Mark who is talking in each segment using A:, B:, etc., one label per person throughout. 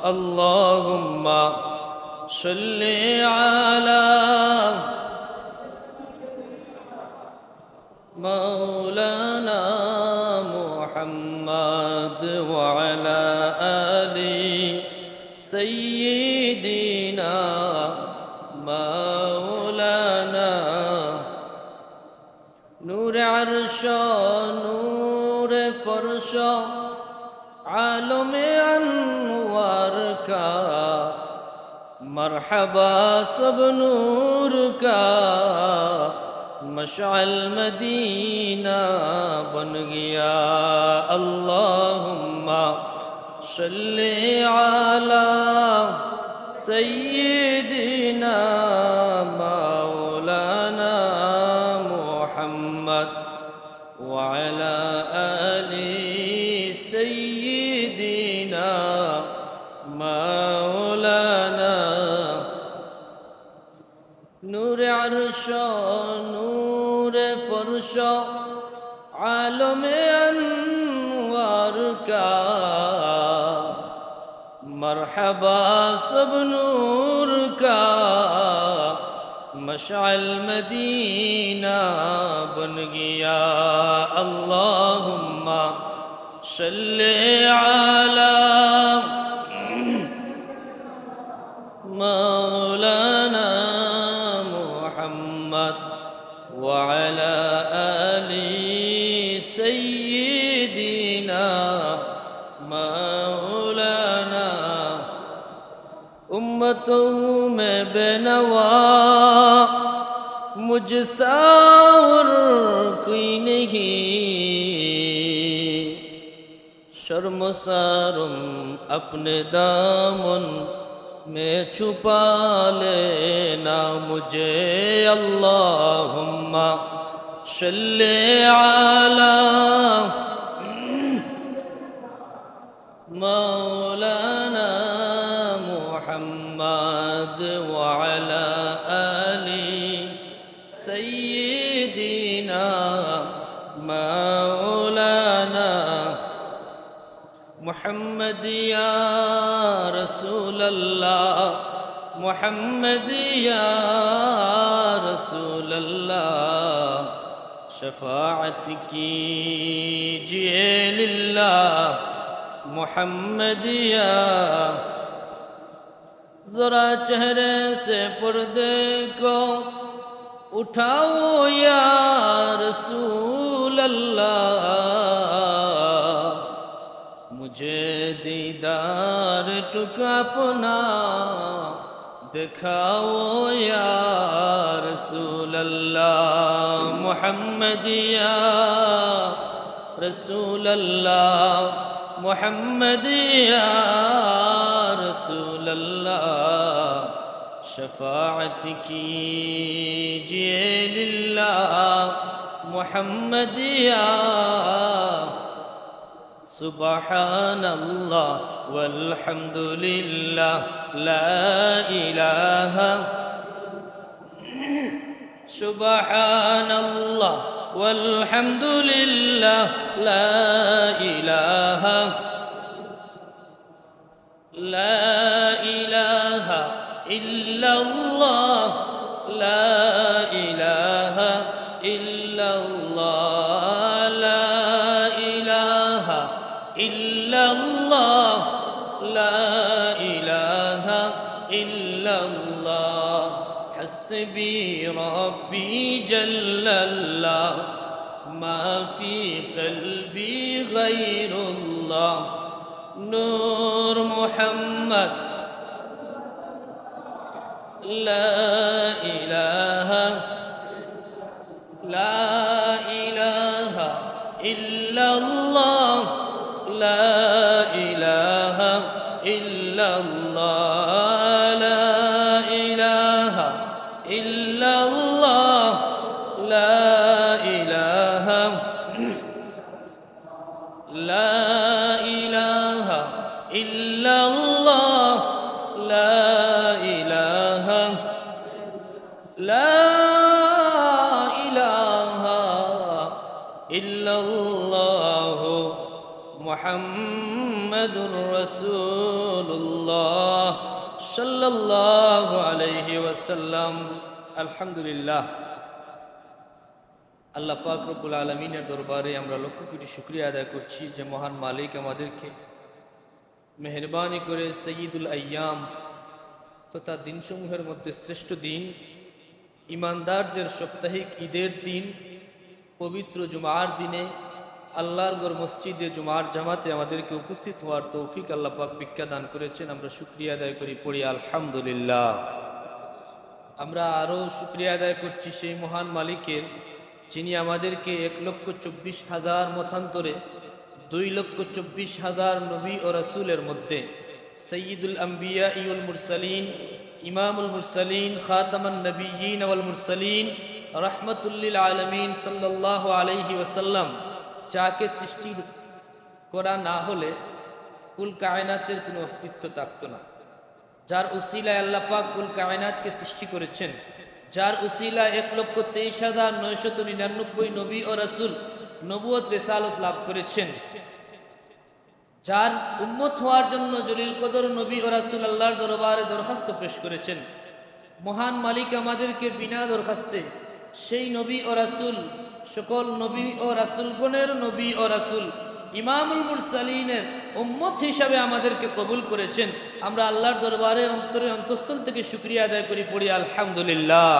A: اللهم صل على مولانا محمد وعلى آل سيدنا مولانا نور عرش نور فرش عالم انوار کا مرحبا سب نور کا مشعل مدینہ بن گیا اللہم صلی علی سیدنا مولانا محمد وعلى آل سيدنا مولانا نور عرش نور فرش عالم انوار کا مرحبا سب نور کا مشعل مدینہ بن گیا اللہم صلی علی مولانا محمد وعلى آل سيدنا مولانا امتوں میں بینوا مجھ سا اور کوئی نہیں شرم سارم اپنے دامن میں چھپا لینا مجھے اللہم صلی علی مولانا محمد وعلى آل سيدنا مولانا محمد یا رسول اللہ محمد یا رسول اللہ شفاعت کیجئے للہ محمد یا ذرا چہرے سے پردے کو اٹھاؤ یا رسول اللہ مجھے دیدار ٹکا اپنا دکھاؤ یا رسول اللہ محمد یا رسول اللہ محمد یا رسول اللہ شفاعت کیجئے للہ محمد یا سبحان اللہ والحمد للہ لا الہ سبحان اللہ والحمد للہ لا الہ الا اللہ لا الہ الا اللہ لا الہ الا اللہ لا الہ الا اللہ حسبی ربی جل اللہ ما فی قلبی غیر اللہ نور محمد لا الہ الا اللہ لا الہ الا اللہ لا الہ الا اللہ لا الہ الا اللہ لا الہ لا الہ الا اللہ محمد رسول اللہ রাসূলুল্লাহ সাল্লাল্লাহু আলাইহি ওয়াসাল্লাম। আলহামদুলিল্লাহ, আল্লাহ পাক রব্বুল আলামিনের দরবারে আমরা লক্ষ কোটি শুকরিয়া আদায় করছি যে মহান মালিক আমাদেরকে মেহেরবানি করে সৈয়দুল আইয়াম তথা দিনসমূহের মধ্যে শ্রেষ্ঠ দিন, ইমানদারদের সাপ্তাহিক ঈদের দিন, পবিত্র জুমার দিনে আল্লাহর ঘর মসজিদে জুমার জামাতে আমাদেরকে উপস্থিত হওয়ার তৌফিক আল্লাহ পাক ভিক্ষা দান করেছেন। আমরা শুকরিয়া আদায় করি, পড়ি আলহামদুলিল্লাহ। আমরা আরও শুকরিয়া আদায় করছি সেই মহান মালিকের, যিনি আমাদেরকে 1,24,000 মতান্তরে 2,24,000 নবী ও রাসূলের মধ্যে সৈয়দুল আম্বিয়া ওয়াল মুরসালিন, ইমামুল মুরসালিন, খাতামান নবিয়্যিন ওয়াল মুরসালিন, রাহমাতুল লিল আলামিন সাল্লাল্লাহু আলাইহি ওয়াসাল্লাম, যাকে সৃষ্টি করা না হলে কুল কায়নাতের কোনো অস্তিত্ব থাকতো না, যার উসিলায় আল্লাহ পাক কুল কায়নাতকে সৃষ্টি করেছেন, যার উসিলায় 1,23,999 নবী ও রাসূল নবুয়ত রিসালত লাভ করেছেন, যার উম্মত হওয়ার জন্য জলিল কদর নবী ও রাসূল আল্লাহর দরবারে দরখাস্ত পেশ করেছেন। মহান মালিক আমাদেরকে বিনা দরখাস্তে সেই নবী ও রাসূল, সকল নবী ও রাসূলগণের নবী ও রাসূল, ইমামুল মুরসালিনের উম্মত হিসাবে আমাদেরকে কবুল করেছেন। আমরা আল্লাহর দরবারে অন্তরে অন্তঃস্থল থেকে শুকরিয়া আদায় করি, পড়ি আলহামদুলিল্লাহ।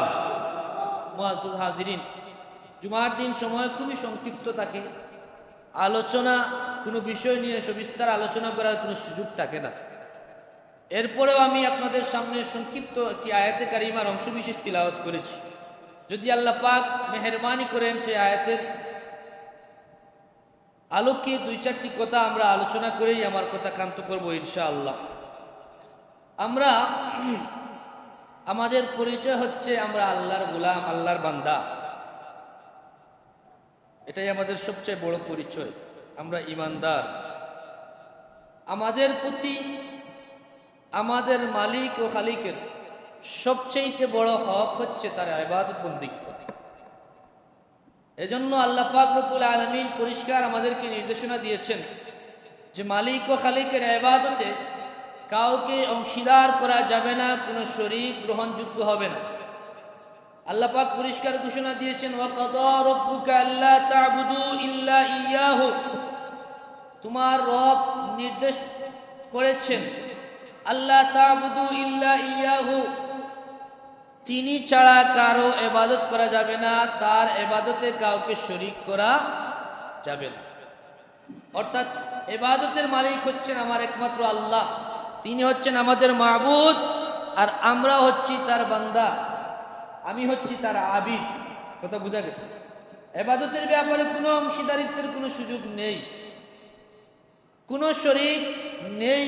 A: মুআজ্জাজ হাজিরিন, জুমার দিন সময় খুবই সংক্ষিপ্ত থাকে, আলোচনা কোনো বিষয় নিয়ে সবিস্তার আলোচনা করার কোনো সুযোগ থাকে না। এরপরেও আমি আপনাদের সামনে সংক্ষিপ্ত একটি আয়াতে কারিমার অংশবিশেষ তিলাওয়াত করেছি। যদি আল্লাহ পাক মেহেরবানি করেন সেই আয়াতের আলোকে 2-4টি কথা আমরা আলোচনা করেই আমার কথা ক্রান্ত করবো ইনশাআল্লাহ। আমরা আমাদের পরিচয় হচ্ছে আমরা আল্লাহর গোলাম, আল্লাহর বান্দা, এটাই আমাদের সবচেয়ে বড় পরিচয়। আমরা ঈমানদার। আমাদের প্রতি আমাদের মালিক ও খালিকের সবচেয়ে বড় হক হচ্ছে তার ইবাদত বন্দেগী করা। এজন্য আল্লাহ পাক রব্বুল আলামিন পরিষ্কার আমাদেরকে নির্দেশনা দিয়েছেন যে মালিক ও খালিকের ইবাদতে কাউকে অংশীদার করা যাবে না, কোনো শরীক গ্রহণযোগ্য হবে না। আল্লাহ পাক পরিষ্কার ঘোষণা দিয়েছেন, ওয়া কাদা রাব্বুকা আল্লা তা'বুদু ইল্লা ইয়্যাহু, তোমার রব নির্দেশ করেছেন আল্লা তা'বুদু ইল্লা ইয়্যাহু, তিনি ছাড়া কারো ইবাদত করা যাবে না, তার ইবাদতে কাউকে শরীক করা যাবে না। অর্থাৎ ইবাদতের মালিক হচ্ছেন আমার একমাত্র আল্লাহ, তিনি হচ্ছেন আমাদের মাবুদ, আর আমরা হচ্ছি তার বান্দা, আমি হচ্ছি তার আবিদ। কথা বোঝা গেছে? ইবাদতের ব্যাপারে কোনো অংশীদারিত্বের কোনো সুযোগ নেই, কোনো শরীক নেই।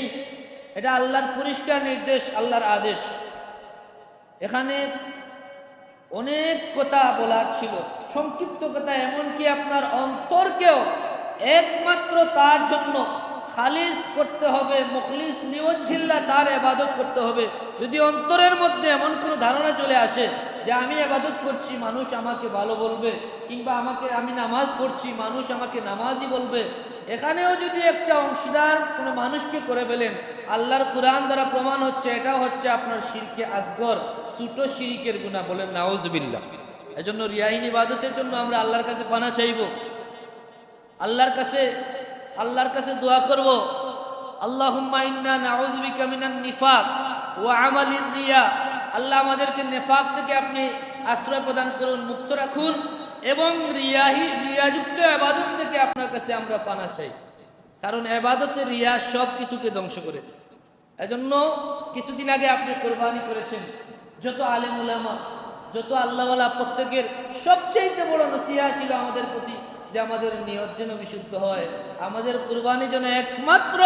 A: এটা আল্লাহর পরিষ্কার নির্দেশ, আল্লাহর আদেশ। এখানে অনেক কথা বলার ছিল, সংক্ষিপ্ত কথা, এমনকি আপনার অন্তরকেও একমাত্র তার জন্য খালিস করতে হবে, মুখলিস নিওয়াজিল্লাহ তার ইবাদত করতে হবে। যদি অন্তরের মধ্যে এমন কোনো ধারণা চলে আসে যে আমি ইবাদত করছি মানুষ আমাকে ভালো বলবে, কিংবা আমি নামাজ পড়ছি মানুষ আমাকে নামাজি বলবে, এখানেও যদি একটা অংশীদার কোনো মানুষকে করে ফেলেন, আল্লাহর কুরআন দ্বারা প্রমাণ হচ্ছে এটাও হচ্ছে আপনার শিরকে আসগর, ছোট শিরকের গুনাহ। বলেন নাউজুবিল্লাহ। এজন্য রিয়াহীন ইবাদতের জন্য আমরা আল্লাহর কাছে পানা চাইব, আল্লাহর কাছে দোয়া করব, আল্লাহুম্মা ইন্না নাউযু বিকা মিনান নিফাক ওয়া আমালির রিয়া। আল্লাহ আমাদেরকে নেফাক থেকে আপনি আশ্রয় প্রদান করুন, মুক্ত রাখুন, এবং রিয়াযুক্ত ইবাদত থেকে আপনার কাছে আমরা পানা চাই। কারণ ইবাদতে রিয়া সব কিছুকে ধ্বংস করে। এজন্য কিছুদিন আগে আপনি কোরবানি করেছেন, যত আলেম উলামা, যত আল্লাহওয়ালা, প্রত্যেকের সবচেয়ে বড় নসিহত ছিল আমাদের প্রতি যে আমাদের নিয়ত যেন বিশুদ্ধ হয়, আমাদের কুরবানি যেন একমাত্র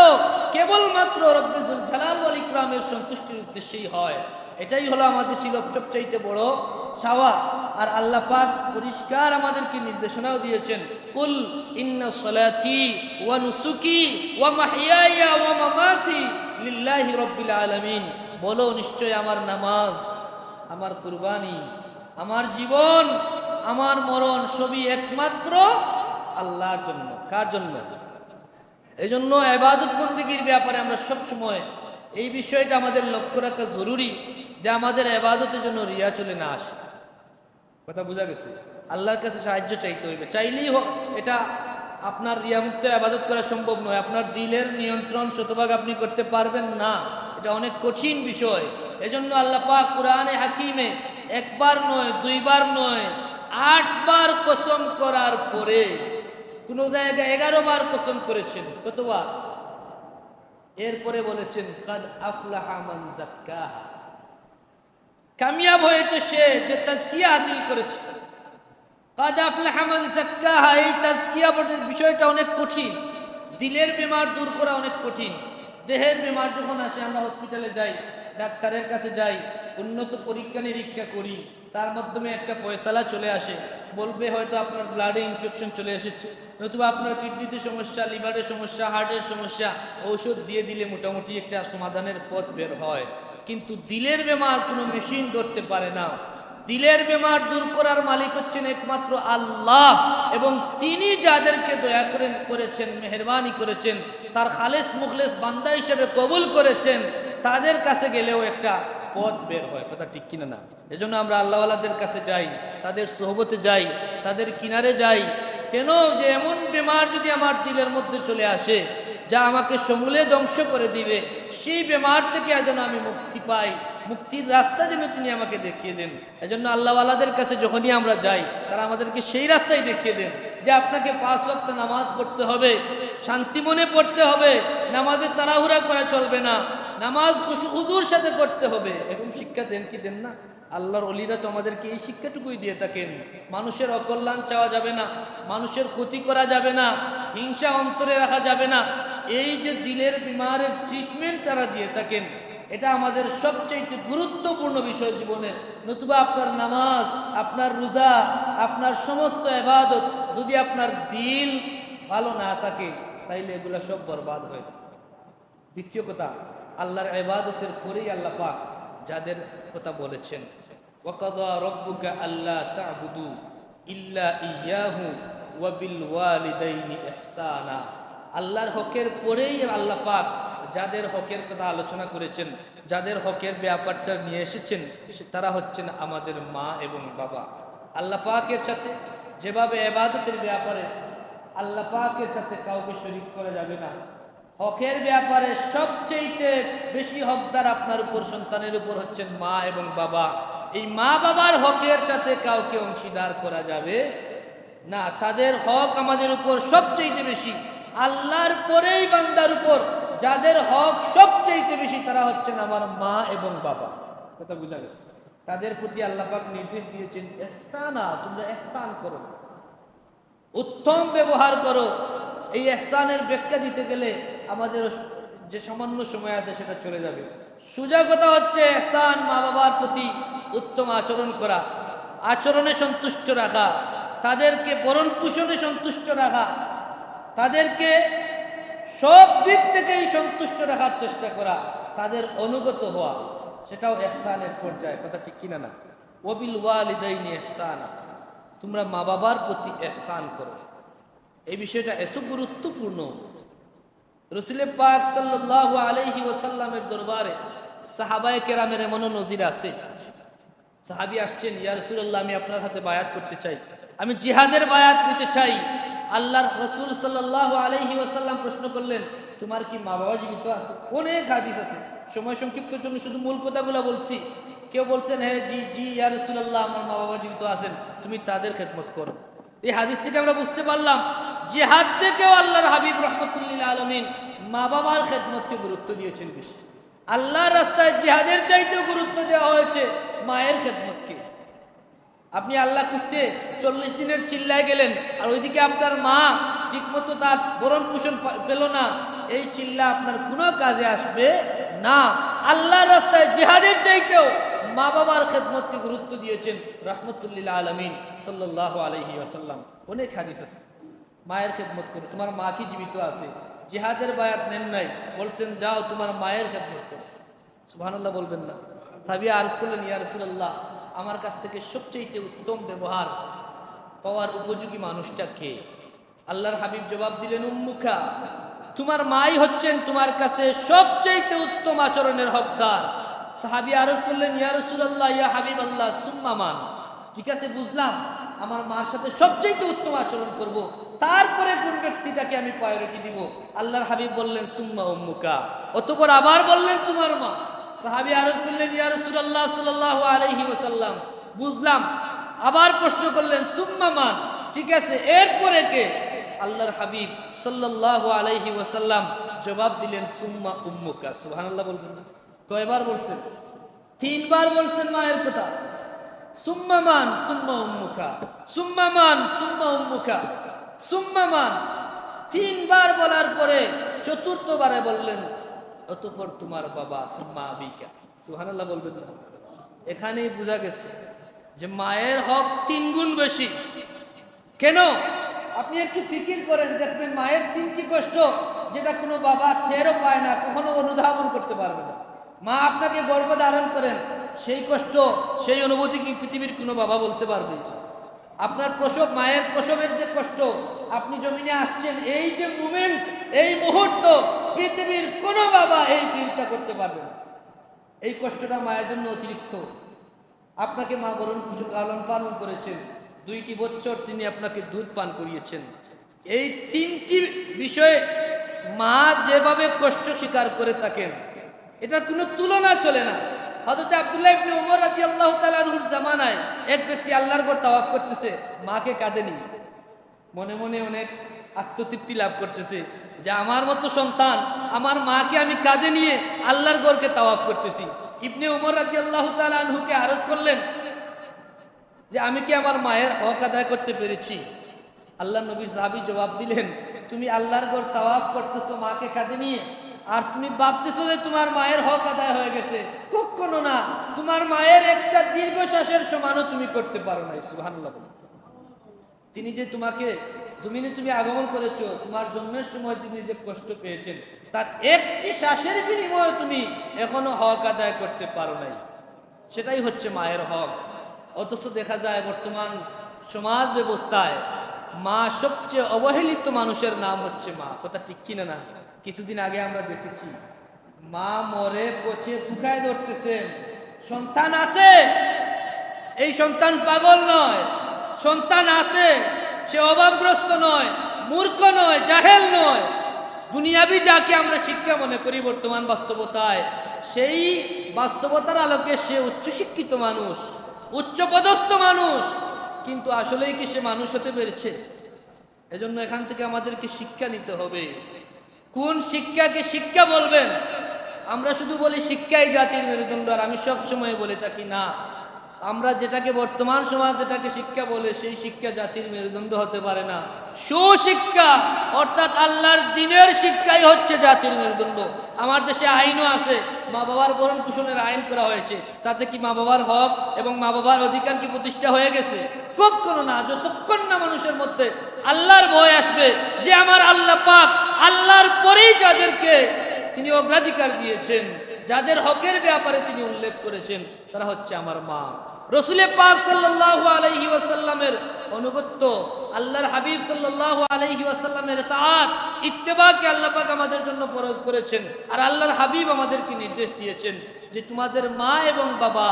A: কেবলমাত্র রব্বুল জালাল ওয়াল ইকরামের সন্তুষ্টির উদ্দেশ্যেই হয়। এটাই হলো আমাদের ছিল সবচেয়ে বড় চাওয়া। আর আল্লাহ পাক পরিষ্কার আমাদেরকে নির্দেশনাও দিয়েছেন, কুল ইন্না সলাতি ওয়া নুসুকি ওয়া মাহইয়ায়া ওয়া মামাতি লিল্লাহি রাব্বিল আলামিন। বলো নিশ্চয় আমার নামাজ, আমার কুরবানি, আমার জীবন, আমার মরণ সবই একমাত্র আল্লাহর জন্য। কার জন্য? এই জন্য ইবাদত বন্দেগীর ব্যাপারে আমরা সবসময় এই বিষয়টা আমাদের লক্ষ্য রাখা জরুরি যে আমাদের ইবাদতের জন্য রিয়া চলে না আসে। কথা বোঝা গেছে? আল্লাহর কাছে সাহায্য চাইতে হইবে, চাইলেই হোক। এটা আপনার রিয়ামুক্ত ইবাদত করা সম্ভব নয়, আপনার দিলের নিয়ন্ত্রণ শতভাগ আপনি করতে পারবেন না, এটা অনেক কঠিন বিষয়। এজন্য আল্লাহ পাক কুরআনে হাকিমে একবার নয়, দুইবার নয়, 8 বার কসম করার পরে কোন জায়গায় 11 বার কসম করেছেন। কতবার? এরপরে বলেছেন কাদ আফলাহা মান যাক্কাহা, কামিয়াব হয়েছে সে যে তাজকিয়া হাসিল করেছে। কাদ আফলাহা মান যাক্কাহা, এই তাজকিয়া বিষয়টা অনেক কঠিন। দিলের বেমার দূর করা অনেক কঠিন। দেহের বেমার যখন আসে, আমরা হসপিটালে যাই, ডাক্তারের কাছে যাই, উন্নত পরীক্ষা নিরীক্ষা করি, তার মাধ্যমে একটা ফয়সালা চলে আসে, বলবে হয়তো আপনার ব্লাডে ইনফেকশন চলে এসেছে, নতুবা আপনার কিডনিতে সমস্যা, লিভারের সমস্যা, হার্টের সমস্যা, ঔষধ দিয়ে দিলে মোটামুটি একটা সমাধানের পথ বের হয়। কিন্তু দিলের বেমার কোনো মেশিন ধরতে পারে না। দিলের বেমার দূর করার মালিক হচ্ছেন একমাত্র আল্লাহ, এবং তিনি যাদেরকে দয়া করেছেন, মেহেরবানি করেছেন, তার খালেস মুখলেস বান্দা হিসেবে কবুল করেছেন, তাদের কাছে গেলেও একটা পথ বের হয়। কথা ঠিক কিনা না? এজন্য আমরা আল্লাহওয়ালাদের কাছে যাই, তাদের সোহবতে যাই, তাদের কিনারে যাই। কেন? যে এমন বেমার যদি আমার দিলের মধ্যে চলে আসে যা আমাকে সমূলে ধ্বংস করে দিবে, সেই বেমার থেকে যেন আমি মুক্তি পাই, মুক্তির রাস্তা যেন তিনি আমাকে দেখিয়ে দেন। এজন্য আল্লাহওয়ালাদের কাছে যখনই আমরা যাই, তারা আমাদেরকে সেই রাস্তাই দেখিয়ে দেন যে আপনাকে 5 ওয়াক্ত নামাজ পড়তে হবে, শান্তি মনে পড়তে হবে, নামাজে তাড়াহুড়া করা চলবে না, নামাজ খুশুর সাথে করতে হবে, এবং শিক্ষা দেন কি দেন না? আল্লাহর ওলিরা তো আমাদেরকে এই শিক্ষাটুকুই দিয়ে থাকেন। মানুষের অকল্যাণ চাওয়া যাবে না, মানুষের ক্ষতি করা যাবে না, হিংসা অন্তরে রাখা যাবে না। এই যে দিলের বিমারের ট্রিটমেন্ট তারা দিয়ে থাকেন, এটা আমাদের সবচেয়ে গুরুত্বপূর্ণ বিষয় জীবনের। নতুবা আপনার নামাজ, আপনার রোজা, আপনার সমস্ত ইবাদত যদি আপনার দিল ভালো না থাকে, তাইলে এগুলো সব বরবাদ হয়ে যায়। দ্বিতীয় কথা, আল্লাহর ইবাদতের পরেই আল্লাহ পাক যাদের কথা বলেছেন, ওয়াকাদা রাব্বুকা আল্লা তা'বুদু ইল্লা ইয়্যাহু ওয়া বিল ওয়ালিদাইনি ইহসানা। আল্লাহর হকের পরেই আল্লাহ পাক যাদের হকের কথা আলোচনা করেছেন, যাদের হকের ব্যাপারটা নিয়ে এসেছেন, তারা হচ্ছেন আমাদের মা এবং বাবা। আল্লাহ পাকের সাথে যেভাবে ইবাদতের ব্যাপারে আল্লাহ পাকের সাথে কাউকে শরীক করা যাবে না, হকের ব্যাপারে সবচেয়ে বেশি হকদার আপনার উপর, সন্তানের উপর হচ্ছেন মা এবং বাবা। এই মা বাবার হকের সাথে কাউকে অংশীদার করা যাবে না, তাদের হক আমাদের উপর সবচেয়ে বেশি। আল্লাহর পরেই বান্দার উপর যাদের হক সবচেয়ে বেশি, তারা হচ্ছেন আমার মা এবং বাবা। কথা বুঝা গেছে? তাদের প্রতি আল্লাহ পাক নির্দেশ দিয়েছেন ইহসানা, তোমরা ইহসান করো, উত্তম ব্যবহার করো। এই ইহসানের ব্যাখ্যা দিতে গেলে আমাদের যে সামান্য সময় আছে সেটা চলে যাবে। সোজা কথা হচ্ছে ইহসান, মা বাবার প্রতি উত্তম আচরণ করা, আচরণে সন্তুষ্ট রাখা, তাদেরকে ভরণ পোষণে সন্তুষ্ট রাখা, তাদেরকে সব দিক থেকেই সন্তুষ্ট রাখার চেষ্টা করা, তাদের অনুগত হওয়া, সেটাও ইহসানের পর্যায়ে। কথা ঠিক কিনা না? ওয়াবিল ওয়ালিদাইনি ইহসানা, তোমরা মা বাবার প্রতি ইহসান করো। এই বিষয়টা এত গুরুত্বপূর্ণ। রাসূল পাক সাল্লাল্লাহু আলাইহি ওয়াসাল্লামের দরবারে সাহাবায়ে কেরামের এমনও নজির আছে, সাহাবী আসছেন, ইয়া রাসূলুল্লাহ, আমি আপনার হাতে বায়াত করতে চাই, আমি জিহাদের বায়াত নিতে চাই। আল্লাহর রাসূল সাল্লাল্লাহু আলাইহি ওয়াসাল্লাম প্রশ্ন করলেন, তোমার কি মা বাবা জীবিত আছে? অনেক হাদিস আছে, সময় সংক্ষিপ্তের জন্য শুধু মূল কথাগুলো বলছি। কেউ বলছেন, হ্যাঁ জি জি ইয়া রাসূলুল্লাহ, আমার মা বাবা জীবিত আছেন, তুমি তাদের খেদমত করো। এই হাদিস থেকে আমরা বুঝতে পারলাম জিহাদ থেকেও আল্লাহর হাবিব রাহমাতুল্লিল আলামিন মা বাবার খেদমতকে গুরুত্ব দিয়েছেন বেশি। আল্লাহর রাস্তায় জিহাদের চাইতেও গুরুত্ব দেওয়া হয়েছে মায়ের খেদমতকে। আপনি আল্লাহ খুঁজতে 40 দিনের চিল্লায় গেলেন, আর ওইদিকে আপনার মা ঠিকমতো তার ভরণ পোষণ পেল না, এই চিল্লা আপনার কোনো কাজে আসবে না। আল্লাহর রাস্তায় জিহাদের চাইতেও মা বাবার খেদমতকে গুরুত্ব দিয়েছেন রাহমাতুল্লিল আলামিন সাল্লাল্লাহু আলাইহি ওয়াসাল্লাম। অনেক হাদিস আছে, মায়ের খেদমত করো। তোমার মা কি জীবিত আছে? জিহাদের বায়াত নেন নাই, বলছেন যাও তোমার মায়ের খেদমত করো। সুবহানাল্লাহ বলবেন না? সাহাবী আরজ করলেন, ইয়া রাসূলুল্লাহ, আমার কাছ থেকে সবচেয়ে উত্তম ব্যবহার পাওয়ার উপযোগী মানুষটা কে? আল্লাহর হাবিব জবাব দিলেন, উম্মুকা, তোমার মাই হচ্ছেন তোমার কাছে সবচেয়ে উত্তম আচরণের হকদার। সাহাবী আরজ করলেন, ইয়া রাসূলুল্লাহ, ইয়া হাবিবাল্লাহ, সুম্মা মান? ঠিক আছে, বুঝলাম, আমার মার সাথে সবচেয়ে উত্তম আচরণ করব, তারপরে কোন ব্যক্তিটাকে আমি প্রায়োরিটি দিব? আল্লাহর হাবিব বললেন, সুম্মা উম্মুকা। অতঃপর আবার বললেন, তোমার মা। সাহাবী আরজ করলেন, ইয়া রাসূলুল্লাহ সাল্লাল্লাহু আলাইহি ওয়াসাল্লাম, বুঝলাম। আবার প্রশ্ন করলেন, সুম্মা মান? ঠিক আছে, এরপরে কে? আল্লাহর হাবিব সাল্লাল্লাহু আলাইহি ওয়াসাল্লাম জবাব দিলেন, সুম্মা উম্মুকা। সুবহানাল্লাহ বলবেন না? কয়বার বলছেন? 3 বার বলছেন মায়ের কথা। সুম্মা মান সুম্মা উম্মুকা, সুম্মা মান সুম্মা উম্মুকা, সুম্মা মান। 3 বার বলার পরে চতুর্থবারে বললেন, অতঃপর তোমার বাবা, সুম্মা আবিকা। সুবহানাল্লাহ বলবেন না? এখানেই বোঝা গেছে যে মায়ের হক 3 গুণ বেশি। কেন? আপনি একটু ফিকির করেন, দেখবেন মায়ের 3টি কষ্ট যেটা কোনো বাবা টেরও পায় না, কখনো অনুধাবন করতে পারবে না। মা আপনাকে গর্ভে ধারণ করেন, সেই কষ্ট, সেই অনুভূতি কি পৃথিবীর কোনো বাবা বলতে পারবে? আপনার প্রসব, মায়ের প্রসবের যে কষ্ট, আপনি জমিনে আসছেন, এই যে মুমেন্ট, এই মুহূর্ত, পৃথিবীর কোনো বাবা এই ফিলটা করতে পারবে না। এই কষ্টটা মায়ের জন্য অতিরিক্ত। আপনাকে মা বরণ লালন পালন করেছেন, 2টি বছর তিনি আপনাকে দুধ পান করিয়েছেন। এই 3টি বিষয়ে মা যেভাবে কষ্ট স্বীকার করে থাকেন, এটার কোনো তুলনা চলে না। হযরত আব্দুল্লাহ ইবনে ওমর রাদিয়াল্লাহু তাআলা আনহুর জামানায় এক ব্যক্তি আল্লাহর ঘর তাওয়াফ করতেছে, মাকে কাঁধে নিয়ে মনে মনে অনেক আত্মতৃপ্তি লাভ করতেছে যে আমার মতো সন্তান, আমার মাকে আমি কাঁধে নিয়ে আল্লাহর ঘরকে তাওয়াফ করতেছি। ইবনে ওমর রাদিয়াল্লাহু তাআলা আনহুকে আরজ করলেন যে আমি কি আমার মায়ের হক আদায় করতে পেরেছি? আল্লাহ নবীর সাহাবী জবাব দিলেন, তুমি আল্লাহর ঘর তাওয়াফ করতেছো মাকে কাঁধে নিয়ে, আর তুমি ভাবতেছো যে তোমার মায়ের হক আদায় হয়ে গেছে। কখনো না, তোমার মায়ের একটা দীর্ঘশ্বাসের সমানও তুমি করতে পারো নাই। সুবহানাল্লাহ। তিনি যে তোমাকে জমিনে তুমি আগমন করেছো, তোমার জন্মের সময় তিনি যে কষ্ট পেয়েছেন, তার একটি শ্বাসের বিনিময়ে তুমি এখনো হক আদায় করতে পারো নাই। সেটাই হচ্ছে মায়ের হক। অথচ দেখা যায় বর্তমান সমাজ ব্যবস্থায় মা সবচেয়ে অবহেলিত মানুষের নাম হচ্ছে মা। কথা ঠিক কিনা না? কিছুদিন আগে আমরা দেখেছি মা মরে পচে ফুকায় ধরতেছেন, সন্তান আছে, এই সন্তান পাগল নয়, সন্তান আছে, সে অভাবগ্রস্ত নয়, মূর্খ নয়, জাহেল নয়। দুনিয়াবি যাকে আমরা শিক্ষা মনে করি বর্তমান বাস্তবতায়, সেই বাস্তবতার আলোকে সে উচ্চশিক্ষিত মানুষ, উচ্চপদস্থ মানুষ, কিন্তু আসলেই কি সে মানুষ হতে পেরেছে? এজন্য এখান থেকে আমাদেরকে শিক্ষা নিতে হবে। কোন শিক্ষাকে শিক্ষা বলবেন? আমরা শুধু বলি শিক্ষাই জাতির মেরুদণ্ড, আর আমি সবসময় বলে থাকি না, আমরা যেটাকে বর্তমান সমাজ যেটাকে শিক্ষা বলে, সেই শিক্ষা জাতির মেরুদণ্ড হতে পারে না। সুশিক্ষা অর্থাৎ আল্লাহর দ্বীনের শিক্ষাই হচ্ছে জাতির মেরুদণ্ড। আমার দেশে আইনও আছে, মা বাবার ভরণ পোষণের আইন করা হয়েছে। তাতে কি মা বাবার হক এবং মা বাবার অধিকার কি প্রতিষ্ঠা হয়ে গেছে? কখনো না। যতক্ষণ না মানুষের মধ্যে আল্লাহর ভয় আসবে যে আমার আল্লাহ পাক, আল্লাহর পরেই যাদেরকে তিনি অগ্রাধিকার দিয়েছেন, যাদের হকের ব্যাপারে তিনি উল্লেখ করেছেন, তারা হচ্ছে আমার মা। রাসূল পাক সাল্লাল্লাহু আলাইহি ওয়াসাল্লামের অনুগত্য, আল্লাহর হাবিব সাল্লাল্লাহু আলাইহি ওয়াসাল্লামের ইতাআত, ইত্তেবাকে আল্লাহ পাক আমাদের জন্য ফরজ করেছেন। আর আল্লাহর হাবিব আমাদেরকে নির্দেশ দিয়েছেন যে তোমাদের মা এবং বাবা,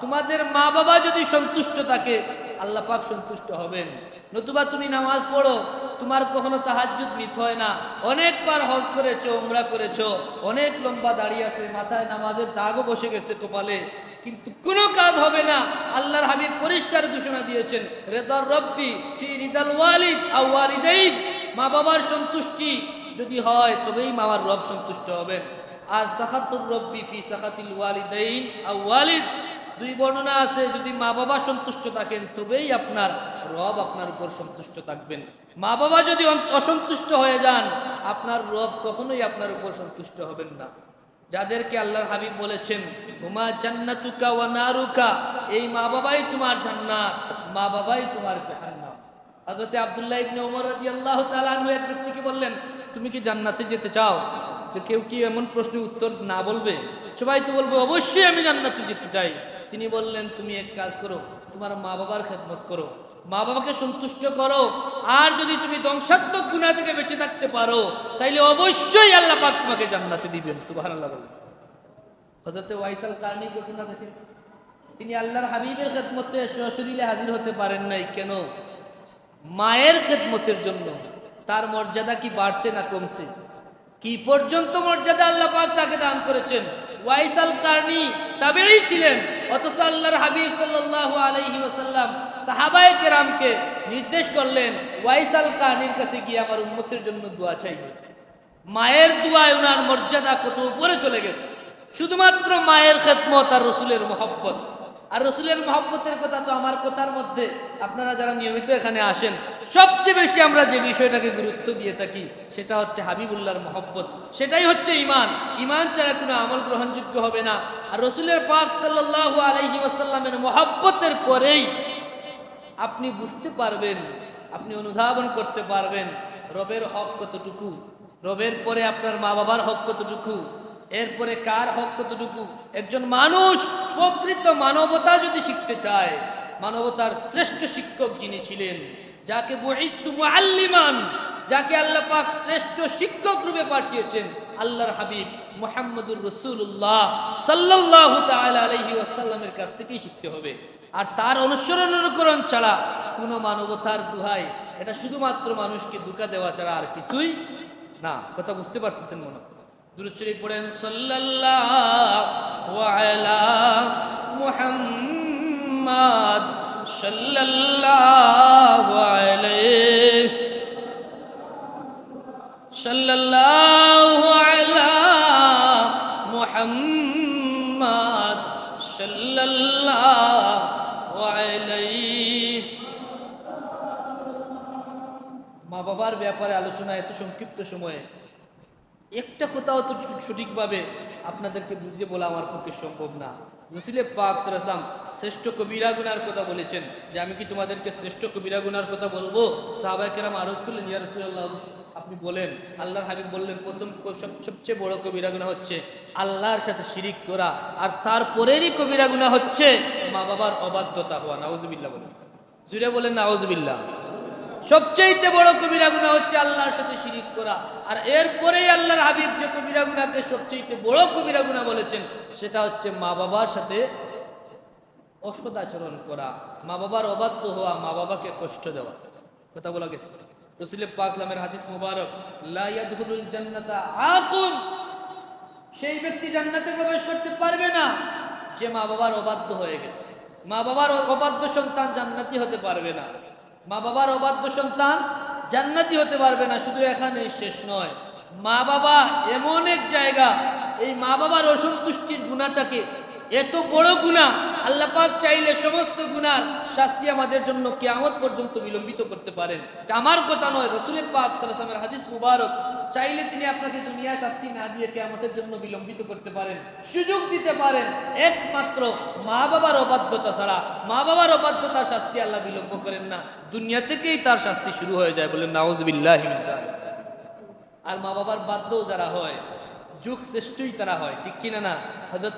A: তোমাদের মা বাবা যদি সন্তুষ্ট থাকে, আল্লাহ পাক সন্তুষ্ট হবেন। নতুবা তুমি নামাজ পড়ো, তোমার কখনো তাহাজ্জুদ মিস হয় না, অনেকবার হজ করেছো, উমরা করেছো, অনেক লম্বা দাঁড়িয়ে আছে, মাথায় নামাজের দাগও বসে গেছে কপালে, কিন্তু কোনো কাজ হবে না। আল্লাহর হাবিব পরিষ্কার ঘোষণা দিয়েছেন, রিদার রব্বি ফি রিদাল ওয়ালিদ আও ওয়ালিদাইন, মা বাবার সন্তুষ্টি যদি হয় তবেই মামার রব সন্তুষ্ট হবেন। আর সাখাতুর রব্বি ফি সাখাতিল ওয়ালিদাইন আও ওয়ালিদ, 2 বর্ণনা আছে, যদি মা বাবা সন্তুষ্ট থাকেন তবেই আপনার রব আপনার উপর সন্তুষ্ট থাকবেন। মা বাবা যদি অসন্তুষ্ট হয়ে যান, আপনার রব কখনোই আপনার উপর সন্তুষ্ট হবেন না। যাদেরকে আল্লাহর হাবিব বলেছেন হুমা জান্নাতুকা ওয়া নারুকা, এই মা বাবাই তোমার জান্নাত, মা বাবাই তোমার জাহান্নাম। হযরত আব্দুল্লাহ ইবনে ওমর রাদিয়াল্লাহু তাআলা আনহু এক ব্যক্তিকে বললেন, তুমি কি জান্নাতে যেতে চাও? তো কেউ কি এমন প্রশ্নের উত্তর না বলবে? সবাই তো বলবে অবশ্যই আমি জান্নাতে যেতে চাই। তিনি বললেন, তুমি এক কাজ করো, তোমার মা বাবার খেদমত করো। মা বাবাকে সন্তুষ্ট করো। আর যদি তুমি ধ্বংসাত্মক গুনাহ থেকে বেঁচে থাকতে পারো, তাইলে অবশ্যই আল্লাহ পাক তোমাকে জান্নাতে দিবেন। সুবহানাল্লাহ বলেন। হযরত ওয়াইসাল কারনীর ঘটনা দেখেন, তিনি আল্লাহর হাবিবের খেদমতে সশরীরে হাজির হতে পারেন নাই। কেন? মায়ের খেদমতের জন্য। তার মর্যাদা কি বাড়ছে না কমছে? কি পর্যন্ত মর্যাদা আল্লাহ পাক তাকে দান করেছেন। ওয়াইসাল কারনী তাবেঈ ছিলেন, অথচ আল্লাহর হাবিব সাল্লাল্লাহু আলাইহি ওয়াসাল্লাম সাহাবায়ে কেরামকে নির্দেশ করলেন, ওয়াইসাল কারনীর কাছে গিয়ে আমার উম্মতের জন্য দোয়া চাইবে। মায়ের দোয়ায় ওনার মর্যাদা কত উপরে চলে গেছে। শুধুমাত্র মায়ের খেদমত আর রসুলের মহব্বত। আর রসুলের মহব্বতের কথা তো আমার কথার মধ্যে আপনারা যারা নিয়মিত এখানে আসেন, সবচেয়ে বেশি আমরা যে বিষয়টাকে গুরুত্ব দিয়ে থাকি সেটা হচ্ছে হাবিবুল্লাহর মহব্বত। সেটাই হচ্ছে ঈমান। ঈমান ছাড়া কোনো আমল গ্রহণযোগ্য হবে না। আর রসুলের পাক সাল্লাল্লাহু আলাইহি ওয়াসাল্লামের মহব্বতের পরেই আপনি বুঝতে পারবেন, আপনি অনুধাবন করতে পারবেন রবের হক কতটুকু, রবের পরে আপনার মা বাবার হক কতটুকু, এরপরে কার হক কতটুকু। একজন মানুষ প্রকৃত মানবতা যদি শিখতে চায়, মানবতার শ্রেষ্ঠ শিক্ষক যিনি ছিলেন, যাকে বুইস্তু মুআল্লিমান, যাকে আল্লাহ পাক শ্রেষ্ঠ শিক্ষক রূপে পাঠিয়েছেন, আল্লাহর হাবিব মুহাম্মদুর রাসূলুল্লাহ সাল্লাল্লাহু তাআলা আলাইহি ওয়াসাল্লামের কাছ থেকেই শিখতে হবে। আর তার অনুসরণ অনুকরণ ছাড়া কোনো মানবতার দোহাই, এটা শুধুমাত্র মানুষকে ধোঁকা দেওয়া ছাড়া আর কিছুই না। কথা বুঝতে পারতেছেন মনে? দুরূদ শরীফ পড়েন, সাল্লাল্লাহু আলা মুহাম্মাদ সাল্লাল্লাহু আলাইহি সাল্লাল্লাহু আলা মুহাম্মাদ সাল্লাল্লাহু আলাইহি। মা বাবার ব্যাপারে আলোচনা এত সংক্ষিপ্ত সময়ে একটা কোথাও তো সঠিকভাবে আপনাদেরকে বুঝিয়ে বলা আমার পক্ষে সম্ভব না। রাসূল পাক সাল্লাল্লাহু আলাইহি ওয়াসাল্লাম শ্রেষ্ঠ কবিরা গুনার কথা বলেছেন, যে আমি কি তোমাদেরকে শ্রেষ্ঠ কবিরা গুনার কথা বলবো? সাহাবায়ে কেরাম আরজ করলেন, ইয়া রাসূলুল্লাহ আপনি বলেন। আল্লাহর হাবিব বললেন, প্রথম সবচেয়ে বড় কবিরা গুনাহ হচ্ছে আল্লাহর সাথে শিরিক করা, আর তারপরেরই কবিরা গুনাহ হচ্ছে মা বাবার অবাধ্যতা হওয়া। নাউযুবিল্লাহ বলেন, জুড়ে বলেন নাউযুবিল্লাহ। সবচেয়ে বড় কবিরা গুনাহ হচ্ছে আল্লাহর সাথে শিরিক করা। আর এরপরেই আল্লাহর হাবিব যে কবিরা গুনাহকে সবচেয়ে বড় কবিরা গুনাহ বলেছেন, সেটা হচ্ছে মা বাবার সাথে অসৎ আচরণ করা, মা বাবার অবাধ্য হওয়া, মা বাবাকে কষ্ট দেওয়া। কথা বলা গেছে রাসূল পাক সাল্লামের হাদিস মুবারক, লা ইয়াদখুলুল জান্নাতা আকুন, সেই ব্যক্তি জান্নাতে প্রবেশ করতে পারবে না যে মা বাবার অবাধ্য হয়ে গেছে। মা বাবার অবাধ্য সন্তান জান্নাতি হতে পারবে না। মা বাবার অবাধ্য সন্তান জান্নাতি হতে পারবে না। শুধু এখানে শেষ নয়, মা বাবা এমন এক জায়গা, এই মা বাবার অসন্তুষ্টির গুনাহটাকে এত বড় গুনাহ, আল্লাহ পাক চাইলে সমস্ত গুনার শাস্তি আমাদের জন্য কিয়ামত পর্যন্ত বিলম্বিত করতে পারেন। এটা আমার কথা নয়, রাসূল পাক সাল্লাল্লাহু আলাইহি ওয়াসাল্লামের হাদিস মুবারক। চাইলে তিনি আপনাকে দুনিয়া শাস্তি না দিয়ে কিয়ামতের জন্য বিলম্বিত করতে পারেন, সুযোগ দিতে পারেন, একমাত্র মা বাবার অবাধ্যতা ছাড়া। মা বাবার অবাধ্যতার শাস্তি আল্লাহ বিলম্ব করেন না, দুনিয়া থেকেই তার শাস্তি শুরু হয়ে যায়। বলেন নাউযুবিল্লাহি মিন যালিক। আর মা বাবার বাধ্যও যারা হয়, যুগ শ্রেষ্ঠই তারা হয়, ঠিক কিনা না? হযরত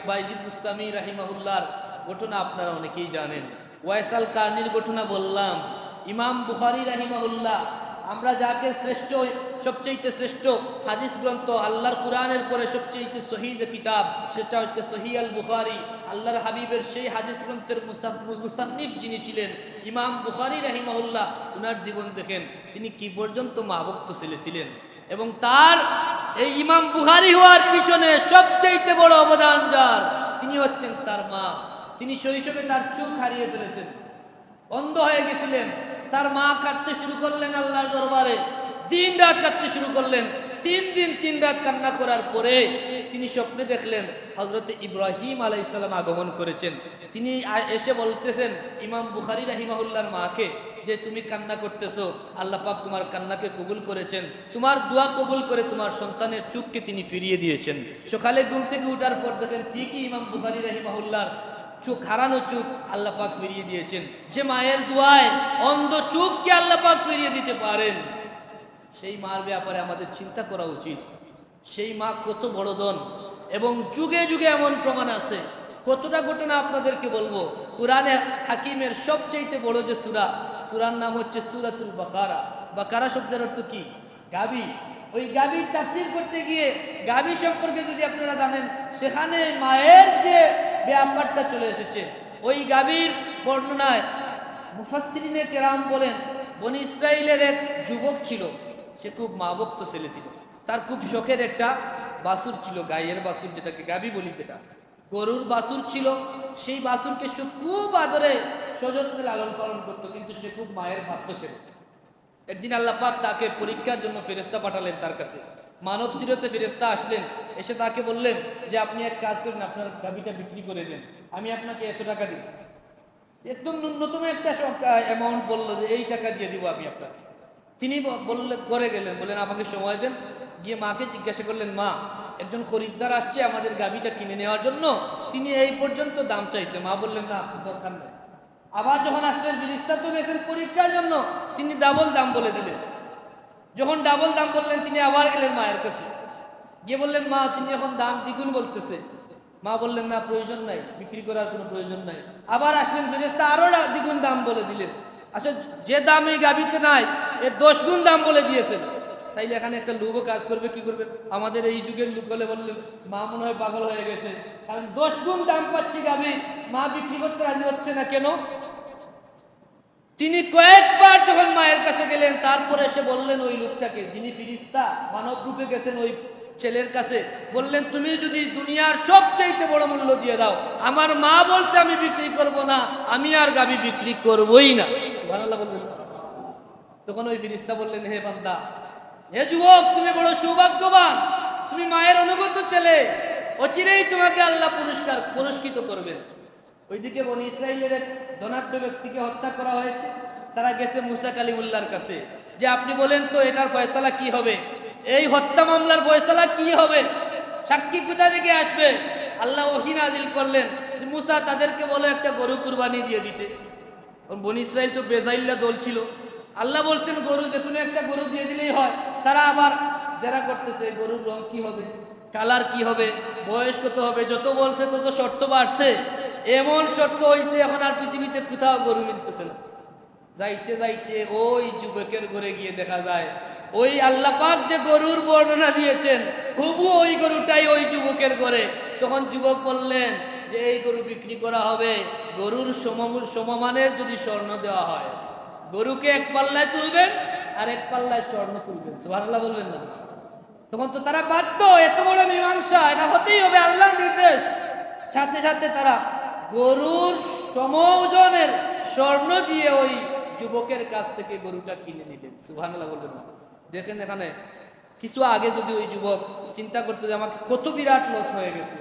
A: বাইজিদ বুস্তামি রাহিমাহুল্লাহর ঘটনা আপনারা অনেকেই জানেন। ওয়াইসাল কারনীর ঘটনা বললাম। ইমাম বুখারী রাহিমাহুল্লাহ, আমরা যাকে শ্রেষ্ঠ, সবচেয়ে শ্রেষ্ঠ হাদিস গ্রন্থ, আল্লাহর কুরআনের পরে সবচেয়ে সহিহ যে কিতাব, সেটা হচ্ছে সহিহ আল বুখারী। আল্লাহর হাবিবের সেই হাদিস গ্রন্থের মুসান্নিফ যিনি ছিলেন ইমাম বুখারী রাহিমাহুল্লাহ, উনার জীবন দেখেন, তিনি কি পর্যন্ত মা ভক্ত ছেলে ছিলেন। এবং তার এই ইমাম বুখারী হওয়ার পিছনে সবচেয়ে বড় অবদান যার, তিনি হচ্ছেন তার মা। তিনি শৈশবে তার চোখ হারিয়ে ফেলেছেন, অন্ধ হয়ে গেছিলেন। তার মা কাঁদতে শুরু করলেন আল্লাহর দরবারে, দিন রাত কাঁদতে শুরু করলেন। 3 দিন 3 রাত কান্না করার পরে তিনি স্বপ্নে দেখলেন হযরত ইব্রাহিম আলাইহিস সালাম আগমন করেছেন। তিনি এসে বলতেছেন ইমাম বুখারী রাহিমাহুল্লাহর মাকে, যে তুমি কান্না করতেছো, আল্লাহ পাক তোমার কান্নাকে কবুল করেছেন, তোমার দোয়া কবুল করে তোমার সন্তানের চোখকে তিনি ফিরিয়ে দিয়েছেন। সকালে ঘুম থেকে উঠার পর দেখেন ঠিকই ইমাম বুখারী রাহিমাহুল্লাহর চোখ, হারানো চোখ আল্লাহ পাক ফিরিয়ে দিয়েছেন। যে মায়ের দোয়ায় অন্ধ চোখকে আল্লাহ পাক ফিরিয়ে দিতে পারেন, সেই মার ব্যাপারে আমাদের চিন্তা করা উচিত। সেই মা কত বড় ধন। এবং যুগে যুগে এমন প্রমাণ আছে, কতটা ঘটনা আপনাদেরকে বলবো। কুরআনে হাকিমের সবচেয়ে বড় যে সূরা, সূরার নাম হচ্ছে সূরাতুল বাকারা। বাকারা শব্দের অর্থ কি? গাভী। ওই গাভীর তাফসীর করতে গিয়ে গাভী সম্পর্কে যদি আপনারা জানেন, সেখানে মায়ের যে ব্যাপারটা চলে এসেছে, ওই গাভীর বর্ণনায় মুফাসসিরিনে কেরাম বলেন, বনি ইসরাইলের এক যুবক ছিল, সে খুব মা ভক্ত ছেলে ছিল। তার খুব শখের একটা বাছুর ছিল, গায়ের বাছুর, যেটাকে গাভী বলি, যেটা গরুর বাছুর ছিল। সেই বাছুরকে সে খুব আদরে সযত্নে লালন পালন করতো, কিন্তু সে খুব মায়ের ভক্ত ছিল। একদিন আল্লাহ পাক তাকে পরীক্ষার জন্য ফেরেশতা পাঠালেন তার কাছে। মানব সিরতে ফেরেশতা আসলেন, এসে তাকে বললেন যে আপনি এক কাজ করেন, আপনার গাভীটা বিক্রি করে দেন, আমি আপনাকে এত টাকা দিব। একদম ন্যূনতম একটা অ্যামাউন্ট বললো যে এই টাকা দিয়ে দিব আমি আপনাকে। তিনি বললেন, করে গেলেন, বললেন আমাকে সময় দেন। গিয়ে মাকে জিজ্ঞাসা করলেন, মা, একজন খরিদ্দার আসছে আমাদের গাভীটা কিনে নেওয়ার জন্য, তিনি এই পর্যন্ত দাম চাইছে। মা বললেন, না, দরকার নেই। আবার যখন আসলেন, ফেরেশতা তো গেছেন পরীক্ষার জন্য, তিনি ডাবল দাম বলে দিলেন। যখন ডাবল দাম বললেন, তিনি আবার গেলেন মায়ের কাছে, গিয়ে বললেন, মা, তিনি এখন দাম দ্বিগুণ বলতেছে। মা বললেন, না, প্রয়োজন নাই, বিক্রি করার কোনো প্রয়োজন নাই। আবার আসলেন ফেরেশতা, আরো দ্বিগুণ দাম বলে দিলেন। আসলে যে দাম এই গাভীতে নাই, এর 10 গুণ দাম বলে দিয়েছেন। তাইলে এখানে একটা লোকও কাজ করবে, কি করবে? আমাদের এই যুগের লোক হলে বললেন, মা মনে হয় পাগল হয়ে গেছে, কারণ 10 গুণ দাম পাচ্ছি গাভী, মা বিক্রি করতে রাজি হচ্ছে না কেন? তিনি কয়েকবার যখন মায়ের কাছে গেলেন, তারপরে এসে বললেন ওই লোকটাকে, যিনি ফেরেশতা মানব রূপে গেছেন ওই ছেলের কাছে, বললেন, তুমি যদি দুনিয়ার সবচাইতে বড় মূল্য দিয়ে দাও, আমার মা বলছে আমি বিক্রি করব না, আমি আর গাভী বিক্রি করবই না। সুবহানাল্লাহ বলবেন। তখন ওই ফেরেশতা বললেন, হে বান্দা, হে যুবক, তুমি বড় সৌভাগ্যবান, তুমি মায়ের অনুগত ছেলে, অচিরেই তোমাকে আল্লাহ পুরস্কৃত করবেন। ওইদিকে বনি ইসরাইলের এক ধনাঢ্য ব্যক্তিকে হত্যা করা হয়েছে। তারা গেছে মুসা কালিমুল্লাহর কাছে, যে আপনি বলেন তো এটার ফয়সালা কি হবে, এই হত্যা মামলার ফয়সালা কি হবে, সাক্ষী কোথা থেকে আসবে? আল্লাহ ওহী নাজিল করলেন যে মুসা, তাদেরকে বলো একটা গরু কুরবানি দিয়ে দিতে। বনি ইসরাইল তো বেজাইল্লা দল ছিল। আল্লাহ বলছেন গরু, যে কোনো একটা গরু দিয়ে দিলেই হয়। তারা আবার যারা করতেছে, গরুর রং কি হবে, কালার কি হবে, বয়স কত হবে, যত বলছে তত শর্ত বাড়ছে। এমন শর্ত হয়েছে, এখন আর পৃথিবীতে কোথাও গরু মিলতেছে না। যাইতে যাইতে ওই যুবকের ঘরে গিয়ে দেখা যায়, ওই আল্লাহ পাক যে গরুর বর্ণনা দিয়েছেন, হুবহু ওই গরুটাই ওই যুবকের ঘরে। তখন যুবক বললেন যে এই গরু বিক্রি করা হবে গরুর সমমানের যদি স্বর্ণ দেওয়া হয়। গরুকে এক পাল্লায় তুলবেন আর এক পাল্লায় স্বর্ণ তুলবেন। সুবহানাল্লাহ বলবেন না? তখন তো তারা বাধ্য, এত বড় মীমাংসা, এটা হতেই হবে, আল্লাহর নির্দেশ। সাথে সাথে তারা গরুর সমওজনের স্বর্ণ দিয়ে ওই যুবকের কাছ থেকে গরুটা কিনে নিলেন। সুবহানাল্লাহ বলবেন না? দেখেন, এখানে কিছু আগে যদি ওই যুবক চিন্তা করতো যে আমাকে কত বিরাট লস হয়ে গেছে,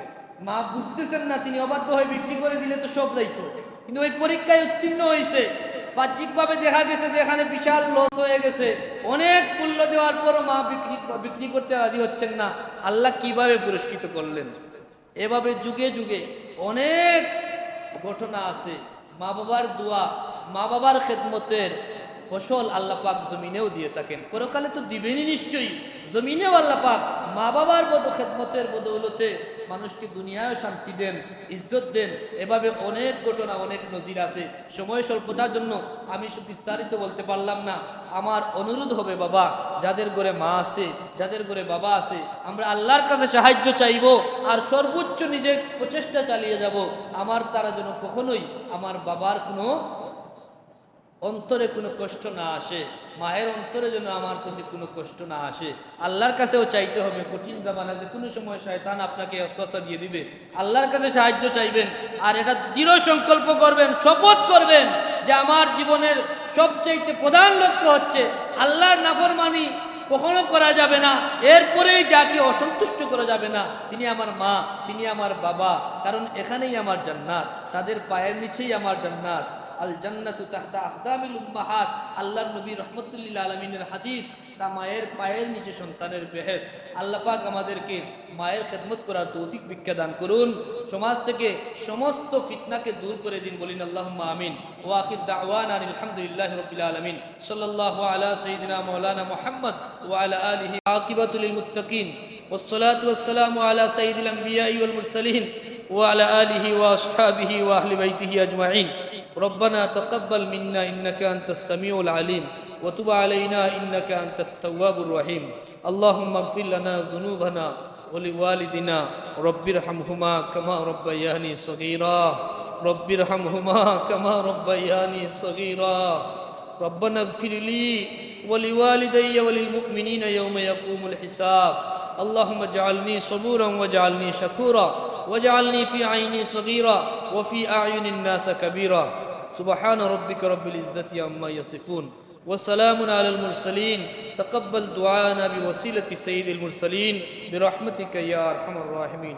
A: মা বুঝতেছেন না, তিনি অবাধ্য হয়ে বিক্রি করে দিলে তো সব দায়িত্ব। কিন্তু ওই পরীক্ষায় উত্তীর্ণ হয়েছে, বাহ্যিকভাবে দেখা গেছে যে এখানে বিশাল লস হয়ে গেছে, অনেক মূল্য দেওয়ার পরও মা বিক্রি করতে রাজি হচ্ছেন না। আল্লাহ কিভাবে পুরস্কৃত করলেন? এভাবে যুগে যুগে অনেক ঘটনা আছে। মা বাবার দোয়া, মা বাবার খেদমতের ফসল আল্লাহ পাক জমিনেও দিয়ে থাকেন। পরকালে তো দিবেনই নিশ্চয়ই, জমিনেও আল্লাহ পাক মা বাবার খেদমতের বদৌলতে মানুষকে দুনিয়ায় শান্তি দেন, ইজ্জত দেন। এভাবে অনেক ঘটনা, অনেক নজির আছে। সময় স্বল্পতার জন্য আমি বিস্তারিত বলতে পারলাম না। আমার অনুরোধ হবে, বাবা, যাদের ঘরে মা আছে, যাদের ঘরে বাবা আছে, আমরা আল্লাহর কাছে সাহায্য চাইব আর সর্বোচ্চ নিজের প্রচেষ্টা চালিয়ে যাব, আমার তারা যেন কখনোই আমার বাবার কোনো অন্তরে কোনো কষ্ট না আসে, মায়ের অন্তরে যেন আমার প্রতি কোনো কষ্ট না আসে। আল্লাহর কাছেও চাইতে হবে। কঠিন জামানাতে কোনো সময় শয়তান আপনাকে অস্বস্তা দিয়ে দিবে, আল্লাহর কাছে সাহায্য চাইবেন। আর এটা দৃঢ় সংকল্প করবেন, শপথ করবেন যে আমার জীবনের সবচাইতে প্রধান লক্ষ্য হচ্ছে আল্লাহর নাফরমানি কখনো করা যাবে না, এরপরেই যাকে অসন্তুষ্ট করা যাবে না তিনি আমার মা, তিনি আমার বাবা, কারণ এখানেই আমার জান্নাত, তাদের পায়ের নিচেই আমার জান্নাত। আল জান্নাতু তাহতা আকদামিল উম্মাহাত, আল্লাহর নবী রহমতুল্লিল আলমিনের হাদিস, তা মায়ের পায়ের নিচে সন্তানের বেহেশত। আল্লাহ পাক আমাদেরকে মায়ের খেদমত করার তৌফিক ভিক্ষা দান করুন। সমাজ থেকে সমস্ত ফিতনাকে দূর করে দিন, বলিন আল্লাহুম্মা আমিন। ওয়া আখির দাওয়ানা আলহামদুলিল্লাহি রাব্বিল আলামিন। সাল্লাল্লাহু আলা সাইয়্যিদিনা মাওলানা মুহাম্মদ ওয়া আলা আলিহি আকিবাতুল মুত্তাকিন ওয়াস সালাতু ওয়াস সালামু আলা সাইয়্যিদিল আমবিয়াই ওয়াল মুরসালিন وعلى آله وأصحابه وأهل بيته أجمعين. ربنا تقبل منا إنك أنت السميع العليم وتب علينا إنك أنت التواب الرحيم. اللهم اغفر لنا ذنوبنا ولوالدنا رب ارحمهما كما ربياني صغيرا. رب ارحمهما كما ربياني صغيرا. ربنا اغفر لي ولوالدي وللمؤمنين يوم يقوم الحساب. اللهم اجعلني صبورا واجعلني شكورا واجعلني في عيني صغيرا وفي أعين الناس كبيرا. سبحان ربك رب العزة عما يصفون وسلام على المرسلين. تقبل دعانا بوسيلة سيد المرسلين برحمتك يا أرحم الراحمين.